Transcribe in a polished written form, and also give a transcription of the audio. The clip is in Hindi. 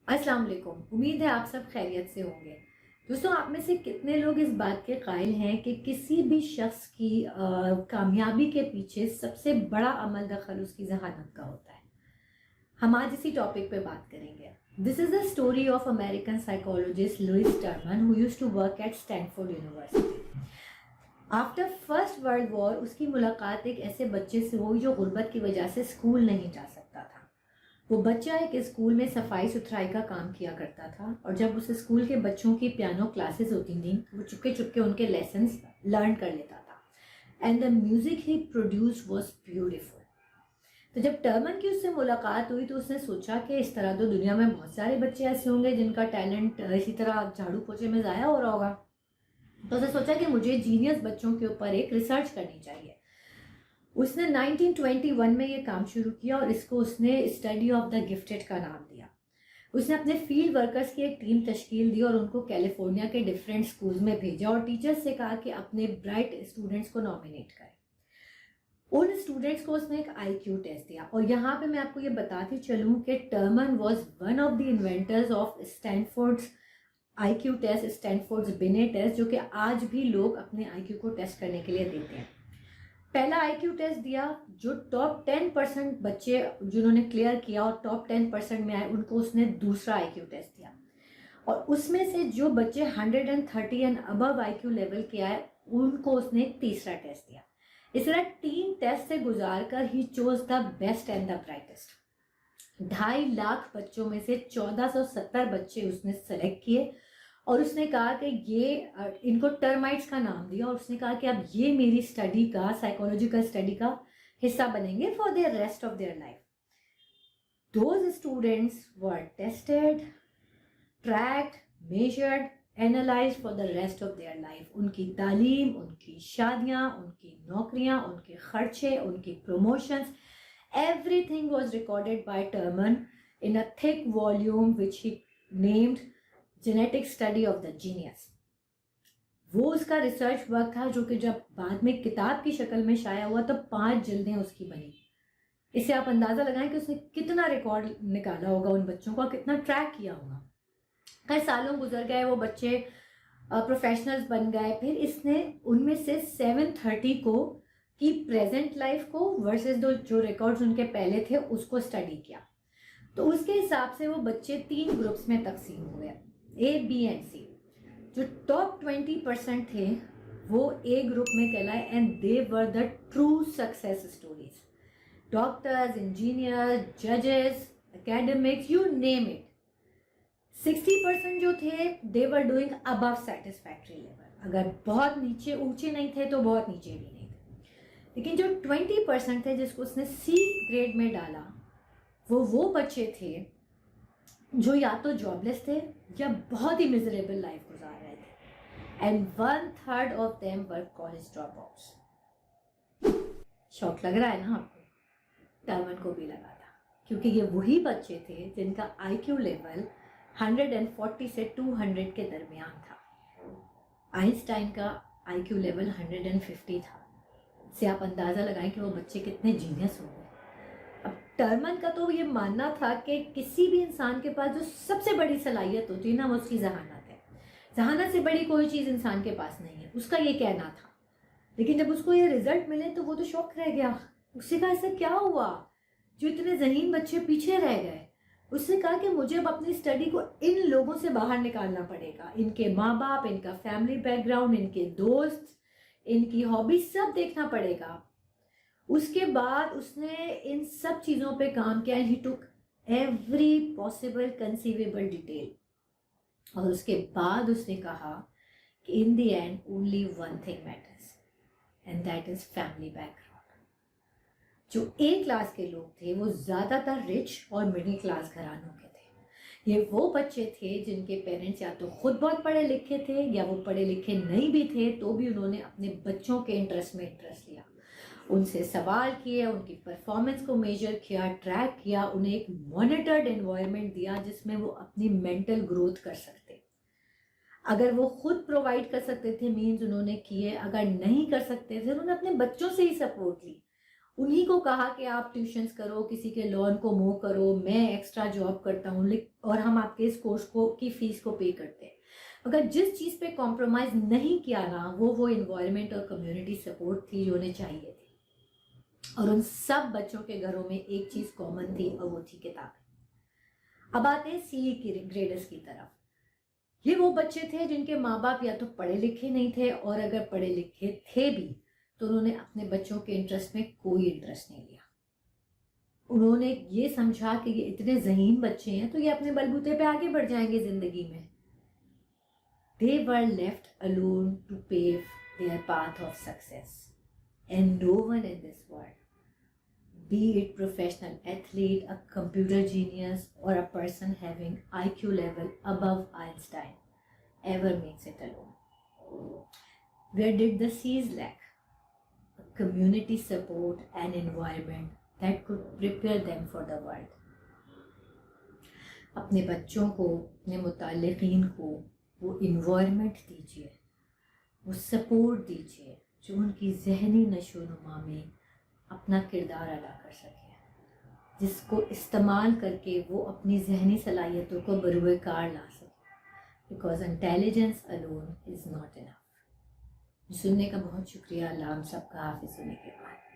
अस्सलाम वालेकुम। उम्मीद है आप सब खैरियत से होंगे। दोस्तों, आप में से कितने लोग इस बात के कायल हैं कि किसी भी शख्स की कामयाबी के पीछे सबसे बड़ा अमल दखल उसकी जहानत का होता है। हम आज इसी टॉपिक पे बात करेंगे। This is the story of American psychologist Lewis Terman who used to work at Stanford University. After First World War उसकी मुलाकात एक ऐसे बच्चे से हुई जो गुर्बत की वजह से स्कूल नहीं जा सकता था। वो बच्चा एक स्कूल में सफाई सुथराई का काम किया करता था और जब उस स्कूल के बच्चों की पियानो क्लासेस होती थी वो चुपके चुपके उनके लेसन्स लर्न कर लेता था। And the music he produced was beautiful. तो जब टर्मन की उससे मुलाकात हुई तो उसने सोचा कि इस तरह तो दुनिया में बहुत सारे बच्चे ऐसे होंगे जिनका टैलेंट इसी तरह झाड़ू पोछे में ज़ाया हो रहा होगा। तो उसने सोचा कि मुझे जीनियस बच्चों के ऊपर एक रिसर्च करनी चाहिए। उसने 1921 में ये काम शुरू किया और इसको उसने स्टडी ऑफ द गिफ्टेड का नाम दिया। उसने अपने फील्ड वर्कर्स की एक टीम तश्कील दी और उनको कैलिफोर्निया के डिफरेंट स्कूल्स में भेजा और टीचर्स से कहा कि अपने ब्राइट स्टूडेंट्स को नॉमिनेट करें। उन स्टूडेंट्स को उसने एक IQ टेस्ट दिया और यहाँ पे मैं आपको ये बताती चलूँ कि Terman was one of the inventors of Stanford's IQ test, Stanford's Binet test, जो कि आज भी लोग अपने IQ को टेस्ट करने के लिए देते हैं। पहला IQ टेस्ट दिया, जो टॉप 10% बच्चे जिन्होंने क्लियर किया और टॉप 10% में आए उनको उसने दूसरा IQ टेस्ट दिया और उसमें से जो बच्चे 130 एंड अबव IQ लेवल के आए उनको उसने एक तीसरा टेस्ट दिया। इस तरह 3 टेस्ट से गुजार कर he chose the best and the brightest. 2.5 lakh बच्चों में से 1470 बच्चे उसने सेलेक्ट किए और उसने कहा कि ये इनको टर्माइट्स का नाम दिया और उसने कहा कि अब ये मेरी स्टडी का, साइकोलॉजिकल स्टडी का हिस्सा बनेंगे for their rest of their life. Those students were tested, tracked, measured, analyse for the rest of their life. उनकी तालीम, उनकी शादियां, उनकी नौकरियां, उनके खर्चे, उनकी promotions, everything was recorded by Terman in a thick volume which he named genetic study of the genius. वो उसका रिसर्च वर्क था जो कि जब बाद में किताब की शक्ल में शाया हुआ तो 5 जिल्दें उसकी बनी। इससे आप अंदाजा लगाएं कि उसने कितना रिकॉर्ड निकाला होगा उन बच्चों का, कितना ट्रैक किया होगा। कई सालों गुजर गए, वो बच्चे प्रोफेशनल्स बन गए। फिर इसने उनमें से 730 को की प्रेजेंट लाइफ को वर्सेस जो रिकॉर्ड्स उनके पहले थे उसको स्टडी किया। तो उसके हिसाब से वो बच्चे 3 ग्रुप्स में तकसीम हुए, A, B एंड C। जो टॉप 20% थे वो A ग्रुप में कहलाए and they were the true success stories. Doctors, engineer, जजेस, एकेडमिक्स, यू नेम इट। 60% जो थे they were doing above satisfactory level. अगर बहुत नीचे ऊंचे नहीं थे तो बहुत नीचे भी नहीं थे। लेकिन जो 20% थे जिसको उसने C ग्रेड में डाला वो बच्चे थे जो या तो जॉबलेस थे या बहुत ही मिजरेबल लाइफ गुजार रहे थे। And 1/3 of them were college drop outs. शौक लग रहा है ना आपको? टर्मन को भी लगा था, क्योंकि ये वही बच्चे थे जिनका IQ लेवल 140 से 200 के दरमियान था। आइंस्टाइन का IQ लेवल 150 था। इससे आप अंदाजा लगाएं कि वो बच्चे कितने जीनियस होंगे। टर्मन का तो ये मानना था कि किसी भी इंसान के पास जो सबसे बड़ी सलाहियत होती है ना वो उसकी जहानत है। जहानत से बड़ी कोई चीज़ इंसान के पास नहीं है, उसका ये कहना था। लेकिन जब उसको ये रिजल्ट मिले तो वो तो शौक रह गया। उससे कहा ऐसा क्या हुआ जो इतने ज़हीन बच्चे पीछे रह गए। उसने कहा कि मुझे अब अपनी स्टडी को इन लोगों से बाहर निकालना पड़ेगा। इनके माँ बाप, इनका फैमिली बैकग्राउंड, इनके दोस्त, इनकी हॉबी सब देखना पड़ेगा। उसके बाद उसने इन सब चीज़ों पे काम किया। He took every possible conceivable detail और उसके बाद उसने कहा कि in the end only one thing matters and that is family background. जो A क्लास के लोग थे वो ज़्यादातर रिच और मिडिल क्लास घरानों के थे। ये वो बच्चे थे जिनके पेरेंट्स या तो खुद बहुत पढ़े लिखे थे या वो पढ़े लिखे नहीं भी थे, तो भी उन्होंने अपने बच्चों के इंटरेस्ट में इंटरेस्ट लिया, उनसे सवाल किए, उनकी परफॉर्मेंस को मेजर किया, ट्रैक किया, उन्हें एक मॉनिटर्ड एनवायरनमेंट दिया जिसमें वो अपनी मेंटल ग्रोथ कर सकते। अगर वो खुद प्रोवाइड कर सकते थे मीन्स उन्होंने किए, अगर नहीं कर सकते थे उन्होंने अपने बच्चों से ही सपोर्ट ली उन्हीं को कहा कि आप ट्यूशन्स करो, किसी के लोन को मूव करो, मैं एक्स्ट्रा जॉब करता हूँ और हम आपके इस कोर्स को की फीस को पे करते हैं। मगर जिस चीज़ पे कॉम्प्रोमाइज़ नहीं किया ना, वो इन्वायरमेंट और कम्युनिटी सपोर्ट थी जो उन्हें चाहिए थी। और उन सब बच्चों के घरों में एक चीज़ कॉमन थी और वो थी किताबें। अब आते हैं सी ग्रेडर्स की तरफ। ये वो बच्चे थे जिनके माँ बाप या तो पढ़े लिखे नहीं थे, और अगर पढ़े लिखे थे भी तो उन्होंने अपने बच्चों के इंटरेस्ट में कोई इंटरेस्ट नहीं लिया। उन्होंने ये समझा कि ये इतने ज़हीन बच्चे हैं तो ये अपने बलबूते पे आगे बढ़ जाएंगे जिंदगी में। They were left alone to pave their path of success, and no one in this world, be it professional athlete, a computer genius, or a person having IQ level above Einstein, ever makes it alone. Where did the C's lack? A community support and environment that could prepare them for the world. अपने बच्चों को, अपने मुतालिकीन को वो इन्वायरमेंट दीजिए, वो सपोर्ट दीजिए जो उनकी जहनी नशोनुमा में अपना किरदार अदा कर सके, जिसको इस्तेमाल करके वो अपनी जहनी सलाहियतों को बरूए कार ला सके। Because intelligence alone is not enough. सुनने का बहुत शुक्रिया। अल्लाह हम सबका हाफिज़ होने के बाद।